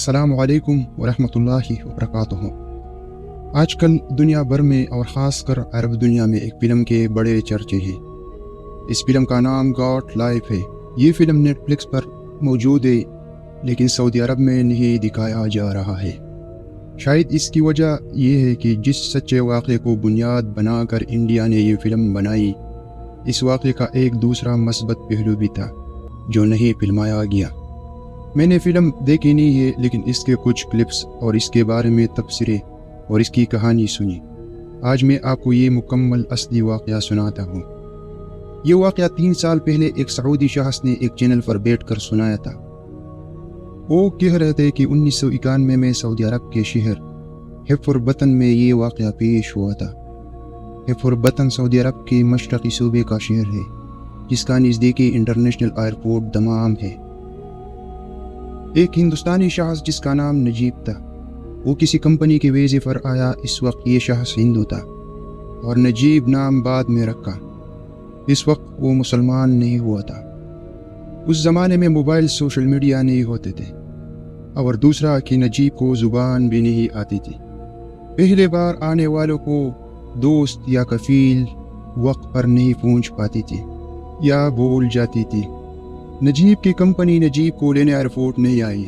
السلام علیکم ورحمۃ اللہ وبرکاتہ۔ آج کل دنیا بھر میں اور خاص کر عرب دنیا میں ایک فلم کے بڑے چرچے ہیں۔ اس فلم کا نام گاٹ لائف ہے۔ یہ فلم نیٹ فلکس پر موجود ہے لیکن سعودی عرب میں نہیں دکھایا جا رہا ہے۔ شاید اس کی وجہ یہ ہے کہ جس سچے واقعے کو بنیاد بنا کر انڈیا نے یہ فلم بنائی، اس واقعے کا ایک دوسرا مثبت پہلو بھی تھا جو نہیں فلمایا گیا۔ میں نے فلم دیکھی نہیں ہے لیکن اس کے کچھ کلپس اور اس کے بارے میں تبصرے اور اس کی کہانی سنی۔ آج میں آپ کو یہ مکمل اصلی واقعہ سناتا ہوں۔ یہ واقعہ 3 سال پہلے ایک سعودی شخص نے ایک چینل پر بیٹھ کر سنایا تھا۔ وہ کہہ رہے تھے کہ 1991 میں سعودی عرب کے شہر حفر بطن میں یہ واقعہ پیش ہوا تھا۔ حفر بطن سعودی عرب کے مشرقی صوبے کا شہر ہے جس کا نزدیکی انٹرنیشنل ایئرپورٹ دمام ہے۔ ایک ہندوستانی شخص جس کا نام نجیب تھا، وہ کسی کمپنی کے ویزے پر آیا۔ اس وقت یہ شخص ہندو تھا اور نجیب نام بعد میں رکھا۔ اس وقت وہ مسلمان نہیں ہوا تھا۔ اس زمانے میں موبائل سوشل میڈیا نہیں ہوتے تھے، اور دوسرا کہ نجیب کو زبان بھی نہیں آتی تھی۔ پہلے بار آنے والوں کو دوست یا کفیل وقت پر نہیں پہنچ پاتی تھی یا بھول جاتی تھی۔ نجیب کی کمپنی نجیب کو لینے ایئرپورٹ نہیں آئی۔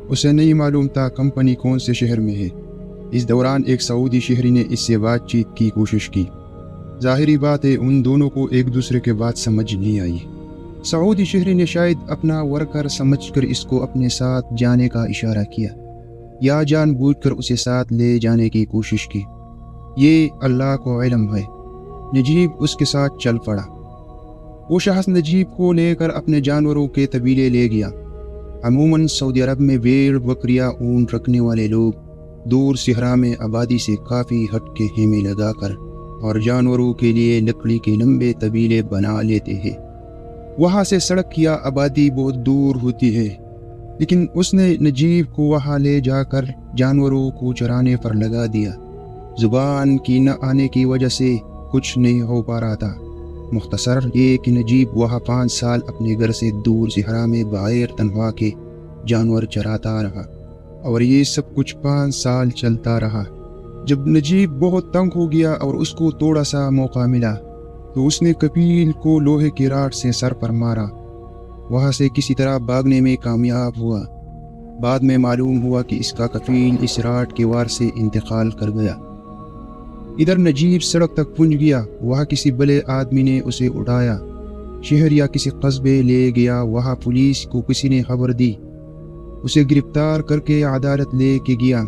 اسے نہیں معلوم تھا کمپنی کون سے شہر میں ہے۔ اس دوران ایک سعودی شہری نے اس سے بات چیت کی کوشش کی۔ ظاہری بات ہے ان دونوں کو ایک دوسرے کے بات سمجھ نہیں آئی۔ سعودی شہری نے شاید اپنا ورکر سمجھ کر اس کو اپنے ساتھ جانے کا اشارہ کیا یا جان بوجھ کر اسے ساتھ لے جانے کی کوشش کی۔ یہ اللہ کو علم ہے۔ نجیب اس کے ساتھ چل پڑا۔ وہ شخص نجیب کو لے کر اپنے جانوروں کے طویلے لے گیا۔ عموماً سعودی عرب میں بھیڑ بکریاں اونٹ رکھنے والے لوگ دور صحرا میں آبادی سے کافی ہٹ کے خیمے لگا کر اور جانوروں کے لیے لکڑی کے لمبے طویلے بنا لیتے ہیں۔ وہاں سے سڑک یا آبادی بہت دور ہوتی ہے، لیکن اس نے نجیب کو وہاں لے جا کر جانوروں کو چرانے پر لگا دیا۔ زبان کی نہ آنے کی وجہ سے کچھ نہیں ہو پا رہا تھا۔ مختصر یہ کہ نجیب وہاں 5 سال اپنے گھر سے دور صحرا میں بغیر تنخواہ کے جانور چراتا رہا، اور یہ سب کچھ 5 سال چلتا رہا۔ جب نجیب بہت تنگ ہو گیا اور اس کو تھوڑا سا موقع ملا تو اس نے کفیل کو لوہے کی راڈ سے سر پر مارا۔ وہاں سے کسی طرح بھاگنے میں کامیاب ہوا۔ بعد میں معلوم ہوا کہ اس کا کفیل اس راڈ کے وار سے انتقال کر گیا۔ ادھر نجیب سڑک تک پہنچ گیا۔ وہاں کسی بڑے آدمی نے اسے اٹھایا، شہر یا کسی قصبے لے گیا۔ وہاں پولیس کو کسی نے خبر دی، اسے گرفتار کر کے عدالت لے کے گیا۔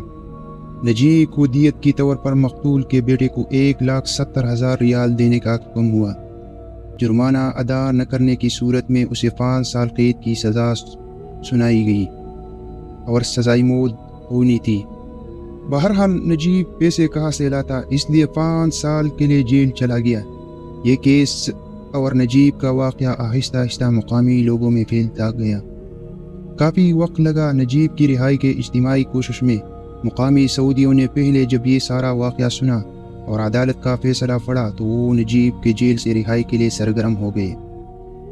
نجیب کو دیت کے طور پر مقتول کے بیٹے کو 1,70,000 ریال دینے کا حکم ہوا۔ جرمانہ ادا نہ کرنے کی صورت میں اسے 5 سال قید کی سزا سنائی گئی اور سزائے موت ہونی تھی۔ بہرحال نجیب پیسے کہاں سے لاتا، اس لیے 5 سال کے لیے جیل چلا گیا۔ یہ کیس اور نجیب کا واقعہ آہستہ آہستہ مقامی لوگوں میں پھیلتا گیا۔ کافی وقت لگا نجیب کی رہائی کے اجتماعی کوشش میں۔ مقامی سعودیوں نے پہلے جب یہ سارا واقعہ سنا اور عدالت کا فیصلہ پڑا تو وہ نجیب کے جیل سے رہائی کے لیے سرگرم ہو گئے۔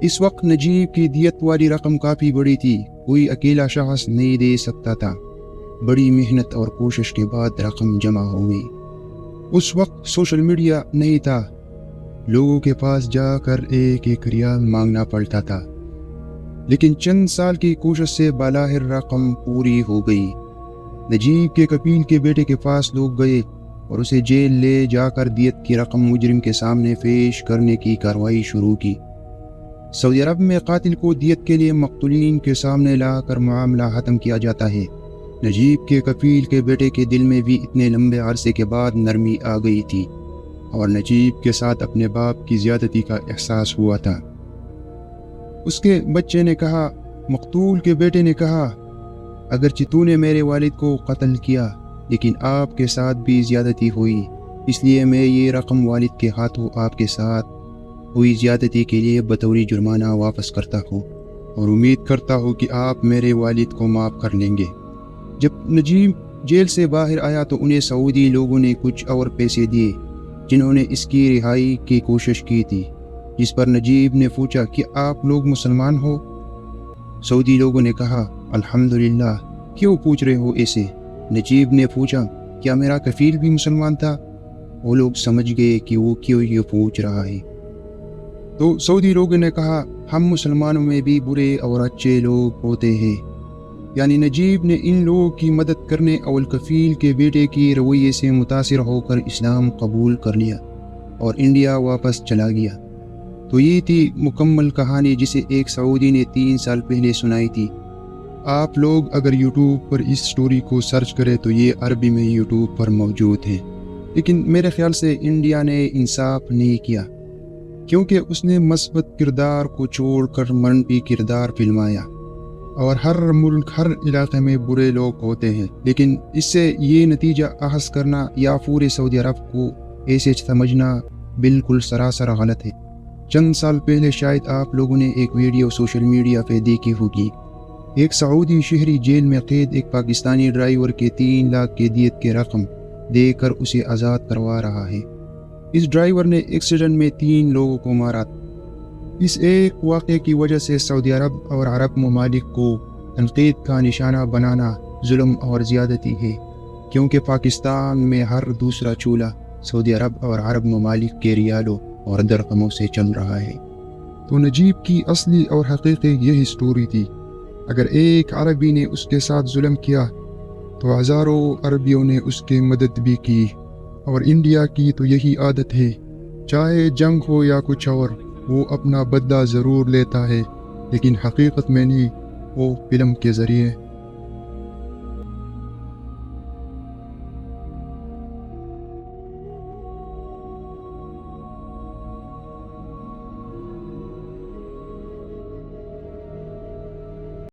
اس وقت نجیب کی دیت والی رقم کافی بڑی تھی، کوئی اکیلا شخص نہیں دے سکتا تھا۔ بڑی محنت اور کوشش کے بعد رقم جمع ہو گئی۔ اس وقت سوشل میڈیا نہیں تھا، لوگوں کے پاس جا کر ایک ایک ریال مانگنا پڑتا تھا، لیکن چند سال کی کوشش سے بالاخر رقم پوری ہو گئی۔ نجیب کے کفیل کے بیٹے کے پاس لوگ گئے اور اسے جیل لے جا کر دیت کی رقم مجرم کے سامنے پیش کرنے کی کارروائی شروع کی۔ سعودی عرب میں قاتل کو دیت کے لیے مقتولین کے سامنے لا کر معاملہ ختم کیا جاتا ہے۔ نجیب کے کفیل کے بیٹے کے دل میں بھی اتنے لمبے عرصے کے بعد نرمی آ گئی تھی اور نجیب کے ساتھ اپنے باپ کی زیادتی کا احساس ہوا تھا۔ اس کے بچے نے کہا، مقتول کے بیٹے نے کہا، اگرچہ تو نے میرے والد کو قتل کیا لیکن آپ کے ساتھ بھی زیادتی ہوئی، اس لیے میں یہ رقم والد کے ہاتھوں آپ کے ساتھ ہوئی زیادتی کے لیے بطور جرمانہ واپس کرتا ہوں اور امید کرتا ہوں کہ آپ میرے والد کو معاف کر لیں گے۔ جب نجیب جیل سے باہر آیا تو انہیں سعودی لوگوں نے کچھ اور پیسے دیے جنہوں نے اس کی رہائی کی کوشش کی تھی، جس پر نجیب نے پوچھا کہ آپ لوگ مسلمان ہو؟ سعودی لوگوں نے کہا، الحمدللہ کیوں پوچھ رہے ہو ایسے؟ نجیب نے پوچھا۔ کیا میرا کفیل بھی مسلمان تھا؟ وہ لوگ سمجھ گئے کہ وہ کیوں یہ پوچھ رہا ہے، تو سعودی لوگوں نے کہا ہم مسلمانوں میں بھی برے اور اچھے لوگ ہوتے ہیں۔ یعنی نجیب نے ان لوگوں کی مدد کرنے اور کفیل کے بیٹے کی رویے سے متاثر ہو کر اسلام قبول کر لیا اور انڈیا واپس چلا گیا۔ تو یہ تھی مکمل کہانی جسے ایک سعودی نے 3 سال پہلے سنائی تھی۔ آپ لوگ اگر یوٹیوب پر اس سٹوری کو سرچ کریں تو یہ عربی میں یوٹیوب پر موجود ہے، لیکن میرے خیال سے انڈیا نے انصاف نہیں کیا، کیونکہ اس نے مثبت کردار کو چھوڑ کر منفی کردار فلمایا۔ اور ہر ملک، ہر علاقے میں برے لوگ ہوتے ہیں، لیکن اس سے یہ نتیجہ اخذ کرنا یا پورے سعودی عرب کو ایسے سمجھنا بالکل سراسر غلط ہے۔ چند سال پہلے شاید آپ لوگوں نے ایک ویڈیو سوشل میڈیا پہ دیکھی ہوگی، ایک سعودی شہری جیل میں قید ایک پاکستانی ڈرائیور کے 3 لاکھ کی دیت کی رقم دے کر اسے آزاد کروا رہا ہے۔ اس ڈرائیور نے ایکسیڈنٹ میں 3 لوگوں کو مارا۔ اس ایک واقعے کی وجہ سے سعودی عرب اور عرب ممالک کو تنقید کا نشانہ بنانا ظلم اور زیادتی ہے، کیونکہ پاکستان میں ہر دوسرا چولہا سعودی عرب اور عرب ممالک کے ریالوں اور درہموں سے چل رہا ہے۔ تو نجیب کی اصلی اور حقیقی یہی سٹوری تھی۔ اگر ایک عربی نے اس کے ساتھ ظلم کیا تو ہزاروں عربیوں نے اس کی مدد بھی کی، اور انڈیا کی تو یہی عادت ہے، چاہے جنگ ہو یا کچھ اور، وہ اپنا بدلہ ضرور لیتا ہے، لیکن حقیقت میں نہیں، وہ فلم کے ذریعے